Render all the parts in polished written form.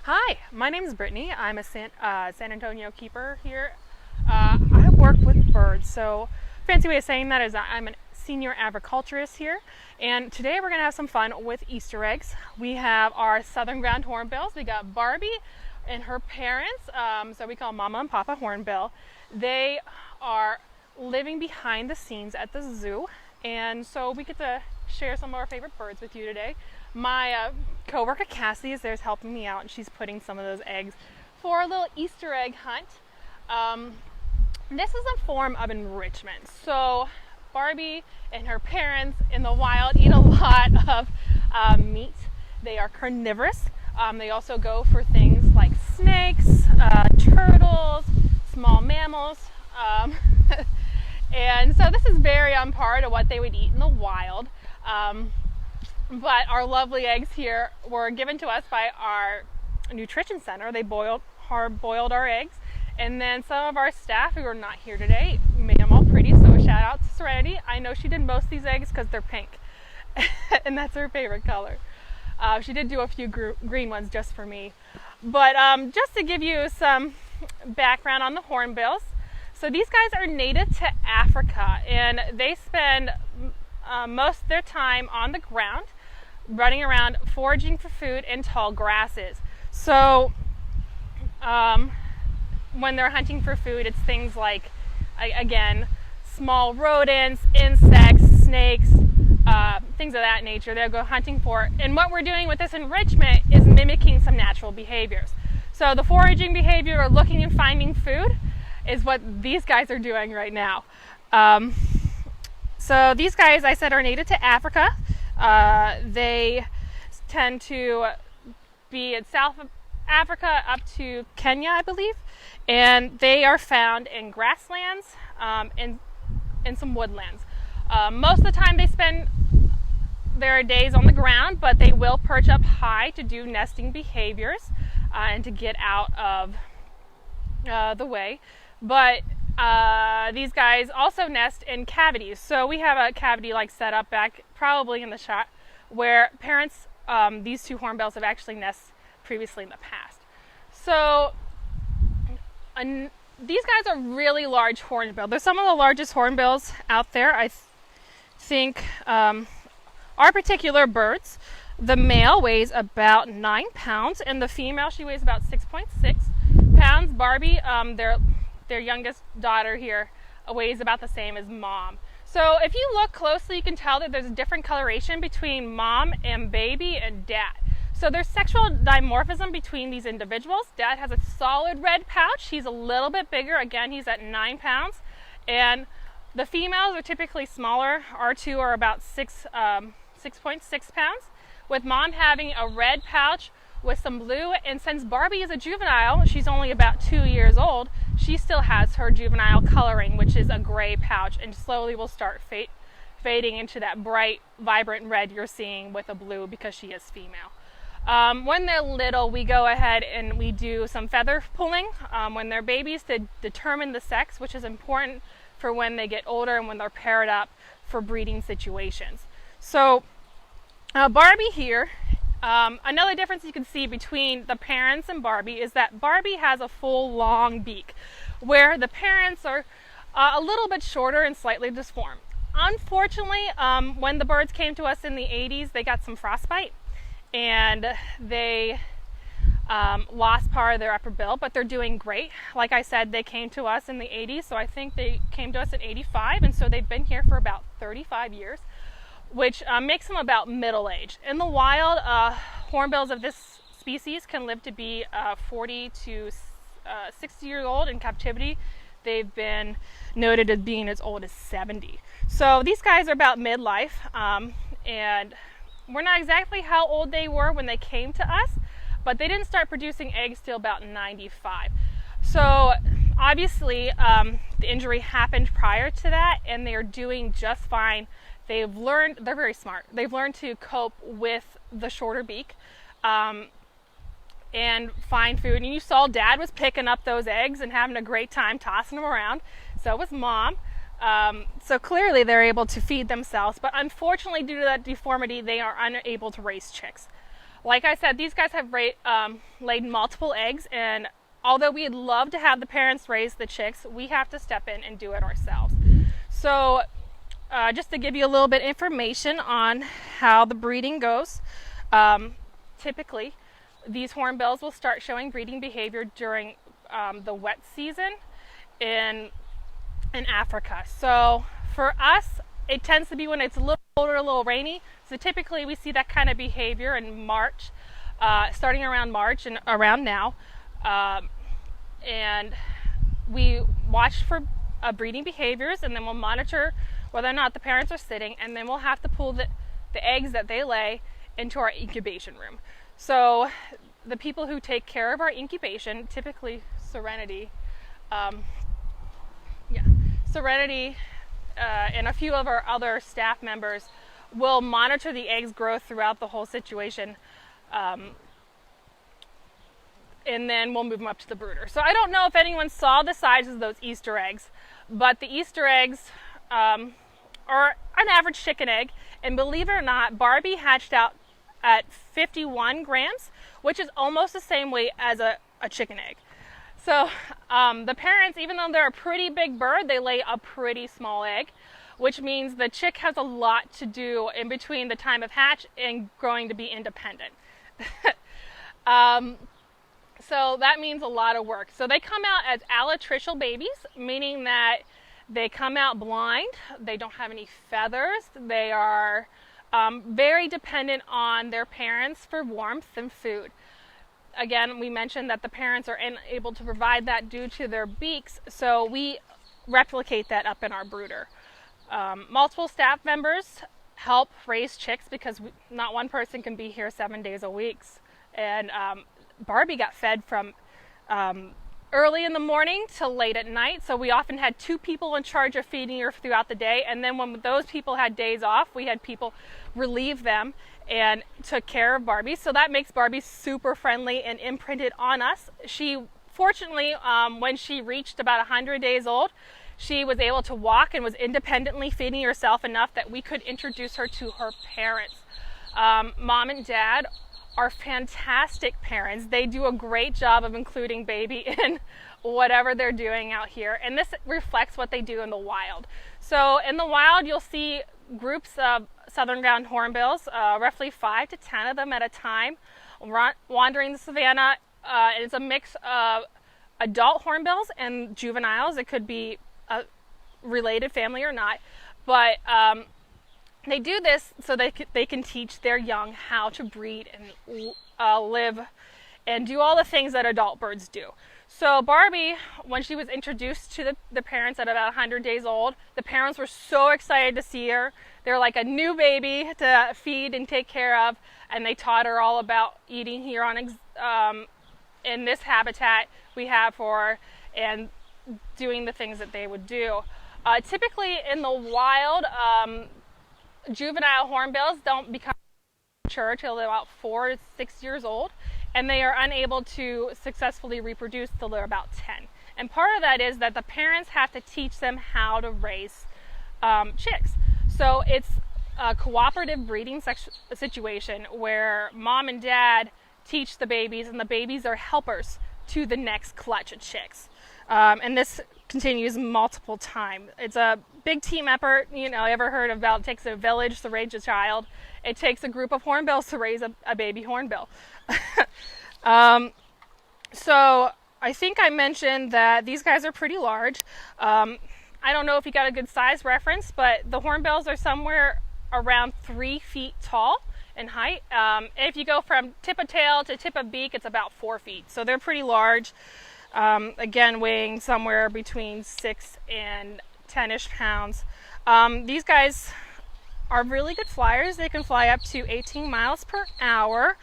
Hi, my name is Brittany. I'm a San Antonio keeper here. I work with birds, so fancy way of saying that is I'm a senior agriculturist here, and today we're going to have some fun with Easter eggs. We have our southern ground hornbills. We got Barbie and her parents, so we call Mama and Papa Hornbill. They are living behind the scenes at the zoo, and so we get to share some of our favorite birds with you today. My co-worker Cassie is there helping me out, and she's putting some of those eggs for a little Easter egg hunt. This is a form of enrichment. So Barbie and her parents in the wild eat a lot of meat. They are carnivorous. They also go for things like snakes, turtles, small mammals. And so this is very on par to what they would eat in the wild. But our lovely eggs here were given to us by our nutrition center. They hard-boiled our eggs. And then some of our staff who are not here today made them all pretty. So a shout out to Serenity. I know she did most of these eggs because they're pink. And that's her favorite color. She did do a few green ones just for me. But just to give you some background on the hornbills. So these guys are native to Africa, and they spend most of their time on the ground, running around foraging for food in tall grasses. So when they're hunting for food, it's things like, again, small rodents, insects, snakes, things of that nature they'll go hunting for. And what we're doing with this enrichment is mimicking some natural behaviors. So the foraging behavior, or looking and finding food, is what these guys are doing right now. So these guys, I said, are native to Africa. They tend to be in South Africa up to Kenya, I believe. And they are found in grasslands and in some woodlands. Most of the time they spend their days on the ground, but they will perch up high to do nesting behaviors and to get out of the way. But these guys also nest in cavities. So we have a cavity like set up back probably in the shot where parents, these two hornbills have actually nested previously in the past. So these guys are really large hornbill. They're some of the largest hornbills out there. I think our particular birds, the male weighs about 9 pounds and the female, she weighs about 6.6 pounds. Barbie, their youngest daughter here, weighs about the same as mom. So if you look closely, you can tell that there's a different coloration between mom and baby and dad. So there's sexual dimorphism between these individuals. Dad has a solid red pouch. He's a little bit bigger. Again, he's at 9 pounds. And the females are typically smaller. Our two are about 6.6 pounds, with mom having a red pouch with some blue. And since Barbie is a juvenile, she's only about 2 years old, she still has her juvenile coloring, which is a gray pouch, and slowly will start fading into that bright, vibrant red you're seeing with a blue because she is female. When they're little, we go ahead and we do some feather pulling when they're babies to determine the sex, which is important for when they get older and when they're paired up for breeding situations. So Barbie here, another difference you can see between the parents and Barbie is that Barbie has a full long beak, where the parents are a little bit shorter and slightly disformed. Unfortunately, when the birds came to us in the 80s, they got some frostbite and they lost part of their upper bill, but they're doing great. Like I said, they came to us in the 80s, so I think they came to us in 85, and so they've been here for about 35 years. Which makes them about middle-aged. In the wild, hornbills of this species can live to be 40 to 60 years old. In captivity, they've been noted as being as old as 70. So these guys are about midlife, and we're not exactly how old they were when they came to us, but they didn't start producing eggs till about 95. So obviously, the injury happened prior to that, and they are doing just fine. They've learned, they're very smart. They've learned to cope with the shorter beak and find food. And you saw Dad was picking up those eggs and having a great time tossing them around. So was Mom. So clearly they're able to feed themselves. But unfortunately, due to that deformity, they are unable to raise chicks. Like I said, these guys have laid multiple eggs, and although we'd love to have the parents raise the chicks, we have to step in and do it ourselves. So just to give you a little bit information on how the breeding goes, typically these hornbills will start showing breeding behavior during the wet season in Africa. So for us, it tends to be when it's a little colder, a little rainy. So typically we see that kind of behavior in March, starting around March and around now. And we watch for breeding behaviors, and then we'll monitor whether or not the parents are sitting, and then we'll have to pull the eggs that they lay into our incubation room. So the people who take care of our incubation, typically Serenity, Serenity and a few of our other staff members will monitor the eggs growth throughout the whole situation, and then we'll move them up to the brooder. So I don't know if anyone saw the sizes of those Easter eggs, but the Easter eggs are an average chicken egg, and believe it or not, Barbie hatched out at 51 grams, which is almost the same weight as a chicken egg. So the parents, even though they're a pretty big bird, they lay a pretty small egg, which means the chick has a lot to do in between the time of hatch and growing to be independent. So that means a lot of work. So they come out as allotricial babies, meaning that they come out blind, they don't have any feathers, they are very dependent on their parents for warmth and food. Again, we mentioned that the parents are unable to provide that due to their beaks, so we replicate that up in our brooder. Multiple staff members help raise chicks because not one person can be here 7 days a week. And Barbie got fed from early in the morning till late at night, so we often had 2 people in charge of feeding her throughout the day, and then when those people had days off, we had people relieve them and took care of Barbie. So that makes Barbie super friendly and imprinted on us. She fortunately, when she reached about 100 days old, she was able to walk and was independently feeding herself enough that we could introduce her to her parents. Mom and Dad are fantastic parents. They do a great job of including baby in whatever they're doing out here, and this reflects what they do in the wild. So in the wild, you'll see groups of southern ground hornbills, roughly 5 to 10 of them at a time, wandering the savanna. And it's a mix of adult hornbills and juveniles. It could be a related family or not, but they do this so they can teach their young how to breed and live and do all the things that adult birds do. So Barbie, when she was introduced to the parents at about 100 days old, the parents were so excited to see her. They're like a new baby to feed and take care of, and they taught her all about eating here in this habitat we have for her and doing the things that they would do. Typically in the wild, juvenile hornbills don't become mature till they're about 4 to 6 years old, and they are unable to successfully reproduce till they're about 10. And part of that is that the parents have to teach them how to raise chicks. So it's a cooperative breeding situation where mom and dad teach the babies, and the babies are helpers to the next clutch of chicks. And this continues multiple times. It's a big team effort. You know, ever heard about it takes a village to raise a child? It takes a group of hornbills to raise a baby hornbill. So I think I mentioned that these guys are pretty large. I don't know if you got a good size reference, but the hornbills are somewhere around 3 feet tall in height. If you go from tip of tail to tip of beak, it's about 4 feet. So they're pretty large. Again, weighing somewhere between 6 and 10-ish pounds. These guys are really good flyers. They can fly up to 18 miles per hour.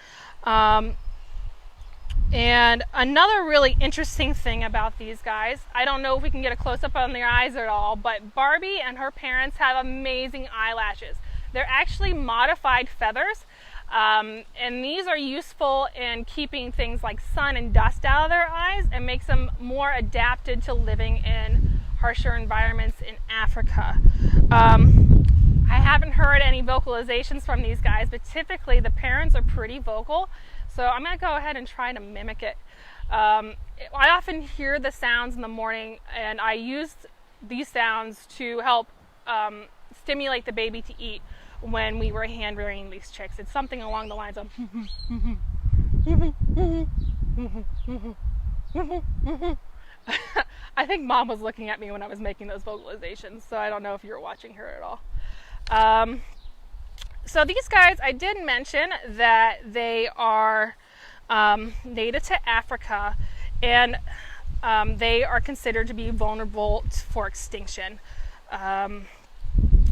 And another really interesting thing about these guys, I don't know if we can get a close-up on their eyes at all, but Barbie and her parents have amazing eyelashes. They're actually modified feathers, and these are useful in keeping things like sun and dust out of their eyes and makes them more adapted to living in harsher environments in Africa. I haven't heard any vocalizations from these guys, but typically the parents are pretty vocal. So I'm going to go ahead and try to mimic it. I often hear the sounds in the morning, and I use these sounds to help stimulate the baby to eat when we were hand rearing these chicks. It's something along the lines of I think Mom was looking at me when I was making those vocalizations, so I don't know if you were watching her at all. So these guys, I did mention that they are native to Africa, and they are considered to be vulnerable for extinction.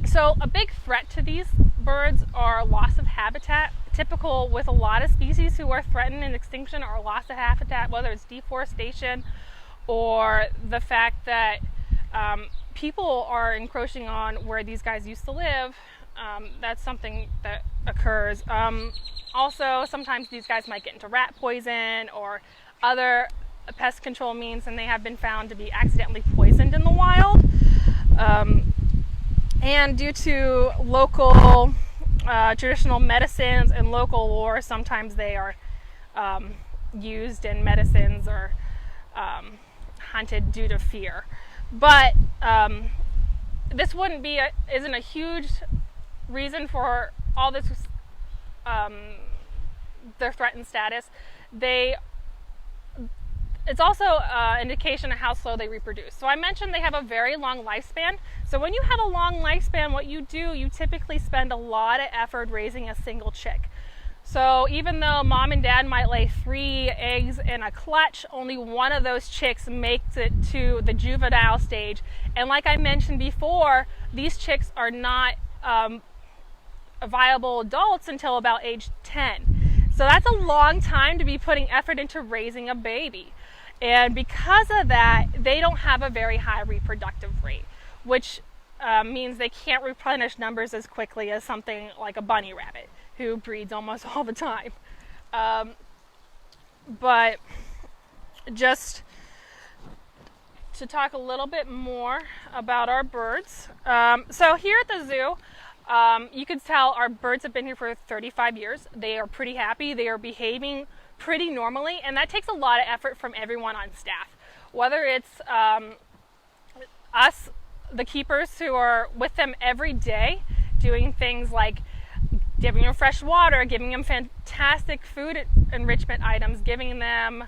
So a big threat to these birds are loss of habitat. Typical with a lot of species who are threatened in extinction are loss of habitat, whether it's deforestation or the fact that people are encroaching on where these guys used to live. That's something that occurs. Also, sometimes these guys might get into rat poison or other pest control means, and they have been found to be accidentally poisoned in the wild. And due to local traditional medicines and local lore, sometimes they are used in medicines or hunted due to fear. But this isn't a huge reason for all this their threatened status. It's also an indication of how slow they reproduce. So I mentioned they have a very long lifespan. So when you have a long lifespan, what you do, you typically spend a lot of effort raising a single chick. So even though Mom and Dad might lay 3 eggs in a clutch, only one of those chicks makes it to the juvenile stage. And like I mentioned before, these chicks are not viable adults until about age 10. So that's a long time to be putting effort into raising a baby. And because of that, they don't have a very high reproductive rate, which means they can't replenish numbers as quickly as something like a bunny rabbit, who breeds almost all the time. But just to talk a little bit more about our birds. So here at the zoo, you can tell our birds have been here for 35 years. They are pretty happy. They are behaving pretty normally, and that takes a lot of effort from everyone on staff. Whether it's us, the keepers, who are with them every day, doing things like giving them fresh water, giving them fantastic food enrichment items, giving them,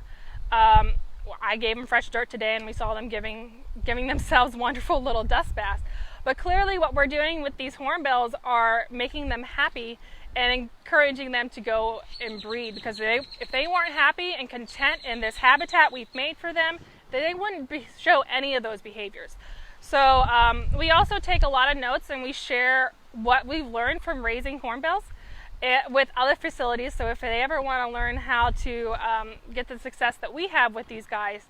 I gave them fresh dirt today, and we saw them giving themselves wonderful little dust baths. But clearly what we're doing with these hornbills are making them happy and encouraging them to go and breed, because if they weren't happy and content in this habitat we've made for them, then they wouldn't show any of those behaviors. So we also take a lot of notes, and we share what we've learned from raising hornbills with other facilities. So if they ever want to learn how to get the success that we have with these guys,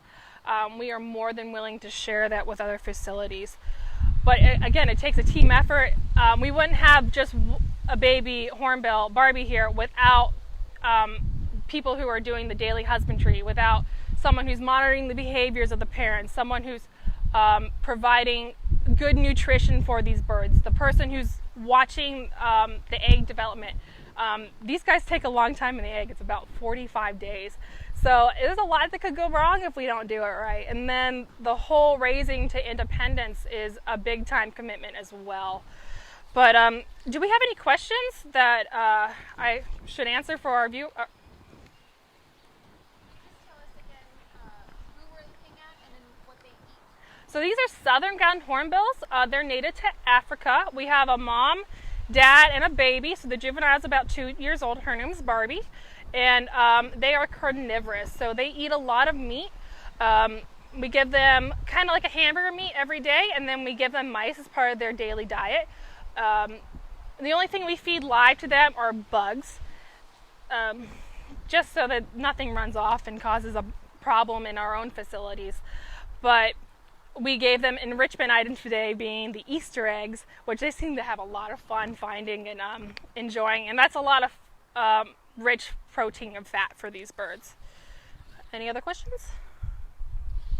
we are more than willing to share that with other facilities. But again, it takes a team effort. We wouldn't have just a baby hornbill Barbie here without people who are doing the daily husbandry, without someone who's monitoring the behaviors of the parents, someone who's providing good nutrition for these birds, the person who's watching the egg development. These guys take a long time in the egg. It's about 45 days. So there's a lot that could go wrong if we don't do it right. And then the whole raising to independence is a big time commitment as well. But do we have any questions that I should answer for our view? So these are southern ground hornbills. They're native to Africa. We have a mom, dad, and a baby. So the juvenile is about 2 years old. Her name's Barbie. And they are carnivorous. So they eat a lot of meat. We give them kind of like a hamburger meat every day, and then we give them mice as part of their daily diet. The only thing we feed live to them are bugs, just so that nothing runs off and causes a problem in our own facilities. But we gave them enrichment items today, being the Easter eggs, which they seem to have a lot of fun finding and enjoying. And that's a lot of rich protein and fat for these birds. Any other questions?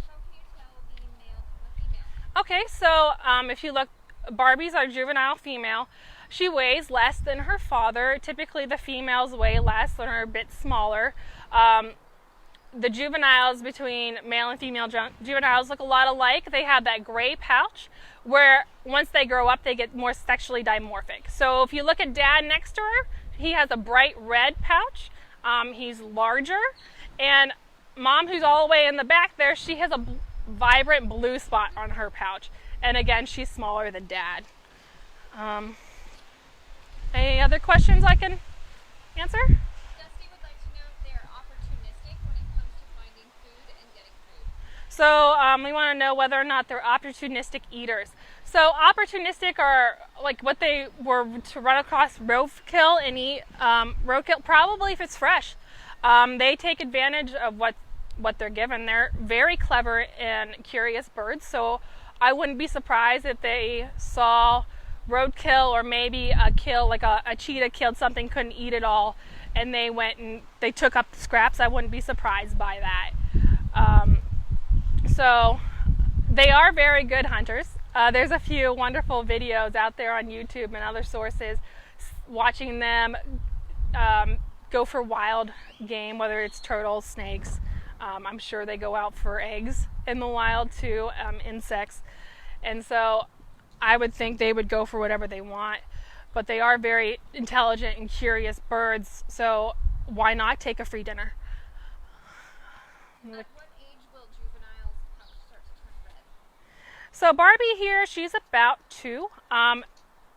So can you tell the male from the female? Okay, so if you look Barbie's our juvenile female. She weighs less than her father. Typically the females weigh less and are a bit smaller. The juveniles, between male and female juveniles, look a lot alike. They have that gray pouch where once they grow up they get more sexually dimorphic. So if you look at Dad next to her, he has a bright red pouch. He's larger. And Mom, who's all the way in the back there, she has a vibrant blue spot on her pouch. And again, she's smaller than Dad. Any other questions I can answer? Dusty would like to know if they are opportunistic when it comes to finding food and getting food. So we want to know whether or not they're opportunistic eaters. So opportunistic are like what they were to run across roadkill and eat roadkill, probably if it's fresh. They take advantage of what they're given. They're very clever and curious birds, so I wouldn't be surprised if they saw roadkill or maybe a kill, like a cheetah killed something, couldn't eat it all, and they went and they took up the scraps. I wouldn't be surprised by that. So they are very good hunters. There's a few wonderful videos out there on YouTube and other sources watching them go for wild game, whether it's turtles, snakes. I'm sure they go out for eggs in the wild too, insects. And so I would think they would go for whatever they want, but they are very intelligent and curious birds, so why not take a free dinner? At what age will juveniles start to turn red? So Barbie here, she's about 2.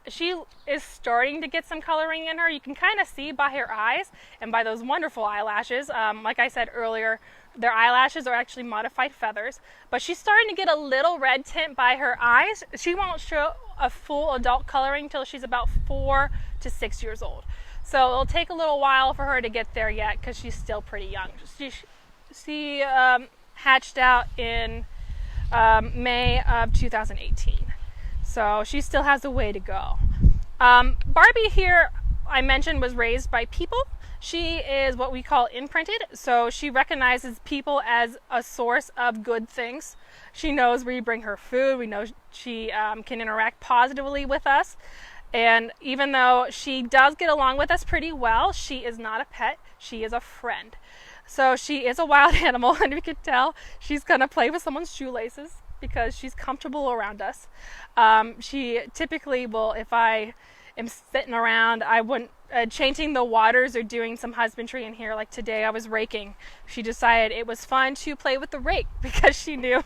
She is starting to get some coloring in her. You can kind of see by her eyes and by those wonderful eyelashes. Like I said earlier, their eyelashes are actually modified feathers, but she's starting to get a little red tint by her eyes. She won't show a full adult coloring till she's about 4 to 6 years old. So it'll take a little while for her to get there yet because she's still pretty young. She hatched out in May of 2018. So she still has a way to go. Barbie here, I mentioned, was raised by people. She is what we call imprinted, so she recognizes people as a source of good things. She knows we bring her food. We know she can interact positively with us. And even though she does get along with us pretty well, she is not a pet. She is a friend. So she is a wild animal, and we could tell she's going to play with someone's shoelaces because she's comfortable around us. She typically will, if I am sitting around, I wouldn't, changing the waters or doing some husbandry in here, like today I was raking. She decided it was fun to play with the rake because she knew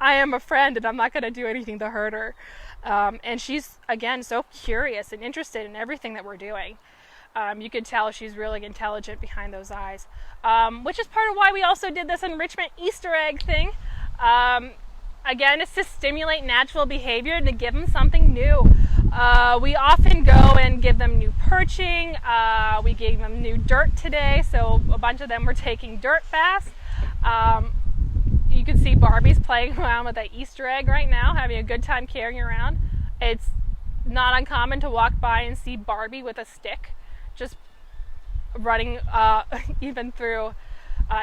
I am a friend and I'm not going to do anything to hurt her. And she's, again, so curious and interested in everything that we're doing. You could tell she's really intelligent behind those eyes, which is part of why we also did this enrichment Easter egg thing. Again, it's to stimulate natural behavior and to give them something new. We often go and give them new perching. We gave them new dirt today, so a bunch of them were taking dirt baths. You can see Barbie's playing around with that Easter egg right now, having a good time carrying around. It's not uncommon to walk by and see Barbie with a stick, just running even through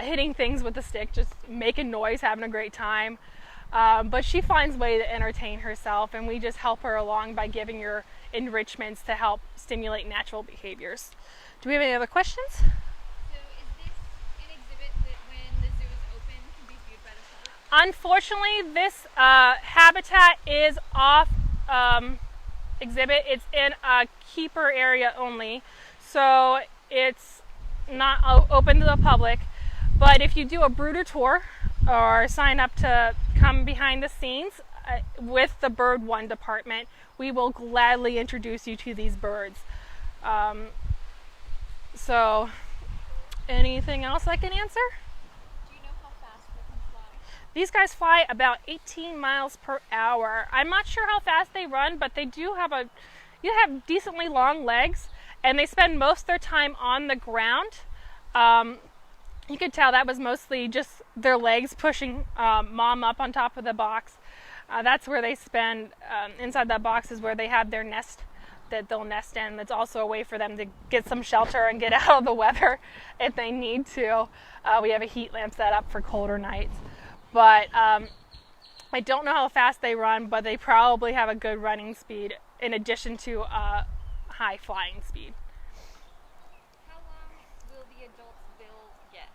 hitting things with a stick, just making noise, having a great time. But she finds a way to entertain herself, and we just help her along by giving her enrichments to help stimulate natural behaviors. Do we have any other questions? So is this an exhibit that when the zoo is open can be viewed by the public? Unfortunately, this habitat is off exhibit. It's in a keeper area only, so it's not open to the public. But if you do a brooder tour or sign up to come behind the scenes with the Bird One department, we will gladly introduce you to these birds. So, anything else I can answer? Do you know how fast they can fly? These guys fly about 18 miles per hour. I'm not sure how fast they run, but they do have have decently long legs, and they spend most of their time on the ground. You could tell that was mostly just their legs pushing Mom up on top of the box. That's where they spend, inside that box is where they have their nest that they'll nest in. That's also a way for them to get some shelter and get out of the weather if they need to. We have a heat lamp set up for colder nights. But I don't know how fast they run, but they probably have a good running speed in addition to a high flying speed. How long will the adult's bill get?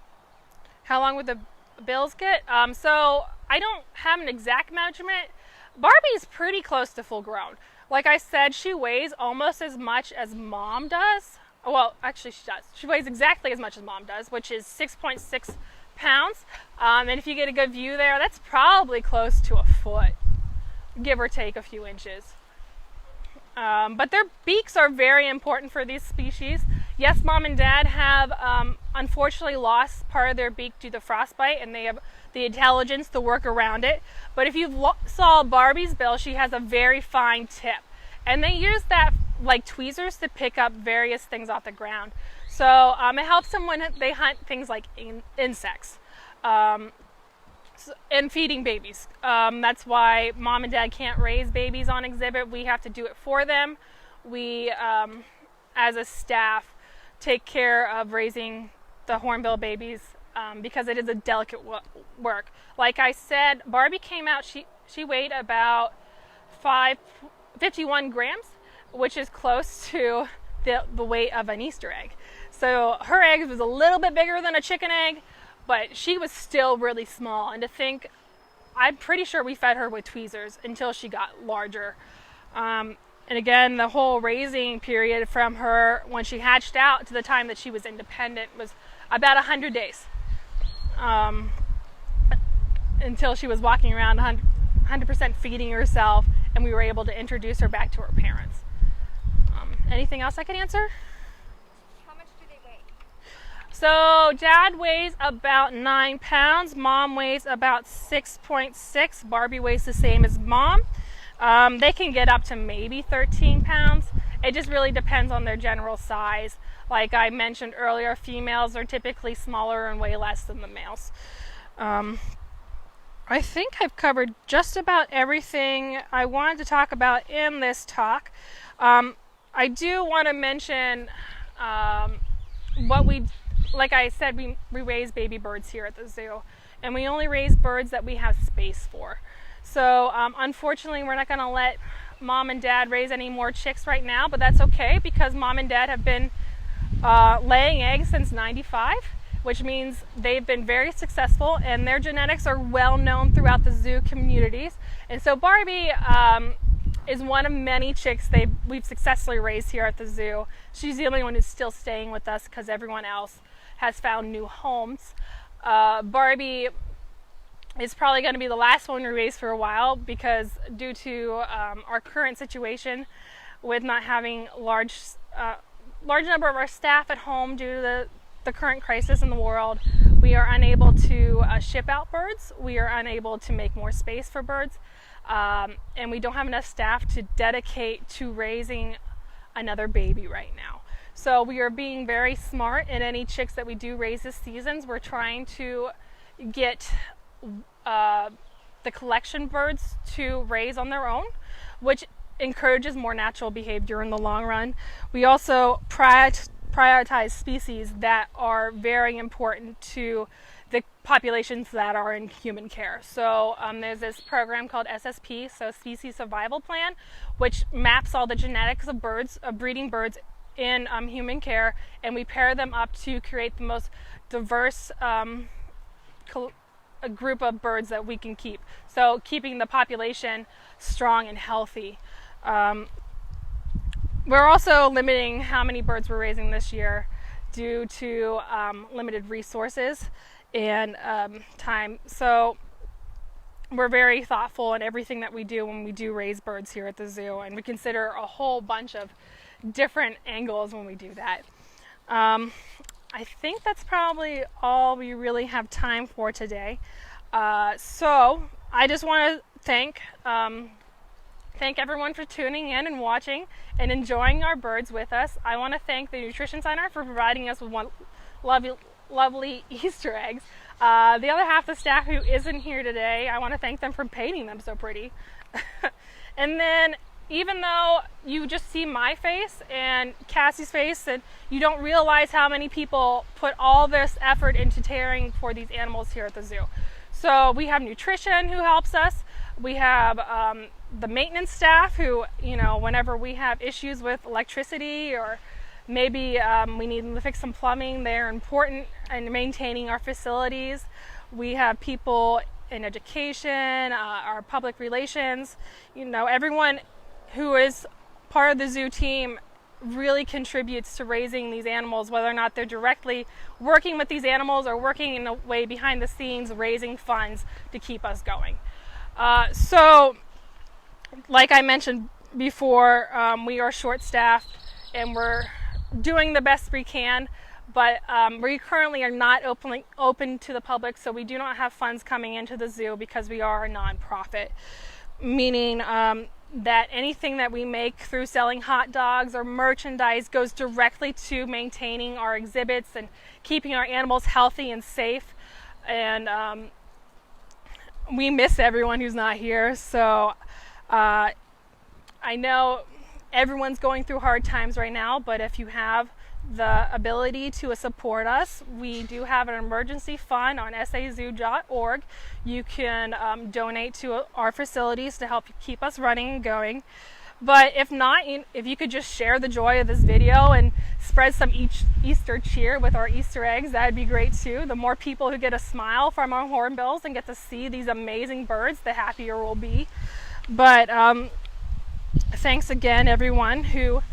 How long would the bills get? So I don't have an exact measurement. Barbie's pretty close to full grown. Like I said, she weighs almost as much as Mom does. Well, actually she does. She weighs exactly as much as Mom does, which is 6.6 pounds. And if you get a good view there, that's probably close to a foot, give or take a few inches. But their beaks are very important for these species. Yes, Mom and Dad have unfortunately lost part of their beak due to frostbite, and they have the intelligence to work around it. But if you saw Barbie's bill, she has a very fine tip. And they use that like tweezers to pick up various things off the ground. So it helps them when they hunt things like insects and feeding babies. That's why Mom and Dad can't raise babies on exhibit. We have to do it for them. We, as a staff, take care of raising the hornbill babies because it is a delicate work. Like I said, Barbie came out, she weighed about 51 grams, which is close to the weight of an Easter egg. So her egg was a little bit bigger than a chicken egg, but she was still really small. And to think, I'm pretty sure we fed her with tweezers until she got larger. And again, the whole raising period from her when she hatched out to the time that she was independent was about 100 days. Until she was walking around 100% feeding herself, and we were able to introduce her back to her parents. Anything else I can answer? How much do they weigh? So Dad weighs about 9 pounds. Mom weighs about 6.6. Barbie weighs the same as Mom. They can get up to maybe 13 pounds. It just really depends on their general size. Like I mentioned earlier, females are typically smaller and weigh less than the males. I think I've covered just about everything I wanted to talk about in this talk. I do want to mention like I said, we raise baby birds here at the zoo, and we only raise birds that we have space for. So unfortunately, we're not going to let Mom and Dad raise any more chicks right now, but that's okay because Mom and Dad have been laying eggs since '95, which means they've been very successful, and their genetics are well known throughout the zoo communities. And so Barbie is one of many chicks we've successfully raised here at the zoo. She's the only one who's still staying with us because everyone else has found new homes. Barbie is probably going to be the last one we raise for a while because due to our current situation with not having large number of our staff at home due to the current crisis in the world, we are unable to ship out birds. We are unable to make more space for birds. And we don't have enough staff to dedicate to raising another baby right now. So we are being very smart in any chicks that we do raise this season. We're trying to get the collection birds to raise on their own, which encourages more natural behavior in the long run. We also prioritize species that are very important to the populations that are in human care. So there's this program called SSP, so Species Survival Plan, which maps all the genetics of birds, of breeding birds in human care, and we pair them up to create the most diverse group of birds that we can keep. So keeping the population strong and healthy. We're also limiting how many birds we're raising this year due to limited resources and time. So we're very thoughtful in everything that we do when we do raise birds here at the zoo, and we consider a whole bunch of different angles when we do that. I think that's probably all we really have time for today. So I just want to thank everyone for tuning in and watching and enjoying our birds with us. I want to thank the Nutrition Center for providing us with one lovely Easter eggs. The other half of the staff who isn't here today, I want to thank them for painting them so pretty. And then even though you just see my face and Cassie's face, and you don't realize how many people put all this effort into caring for these animals here at the zoo. So we have nutrition who helps us. We have the maintenance staff who, whenever we have issues with electricity or maybe we need to fix some plumbing, they're important in maintaining our facilities. We have people in education, our public relations, everyone who is part of the zoo team really contributes to raising these animals, whether or not they're directly working with these animals or working in a way behind the scenes, raising funds to keep us going. So, like I mentioned before, we are short-staffed and we're doing the best we can, but we currently are not open to the public, so we do not have funds coming into the zoo because we are a nonprofit, meaning that anything that we make through selling hot dogs or merchandise goes directly to maintaining our exhibits and keeping our animals healthy and safe. And we miss everyone who's not here, so I know everyone's going through hard times right now, but if you have the ability to support us, we do have an emergency fund on sazoo.org. You can donate to our facilities to help keep us running and going. But if not, if you could just share the joy of this video and spread some Easter cheer with our Easter eggs, that'd be great too. The more people who get a smile from our hornbills and get to see these amazing birds, the happier we'll be. But thanks again, everyone who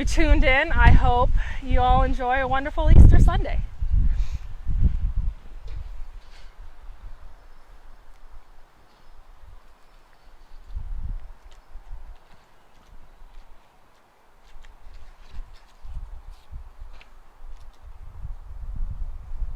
tuned in. I hope you all enjoy a wonderful Easter Sunday.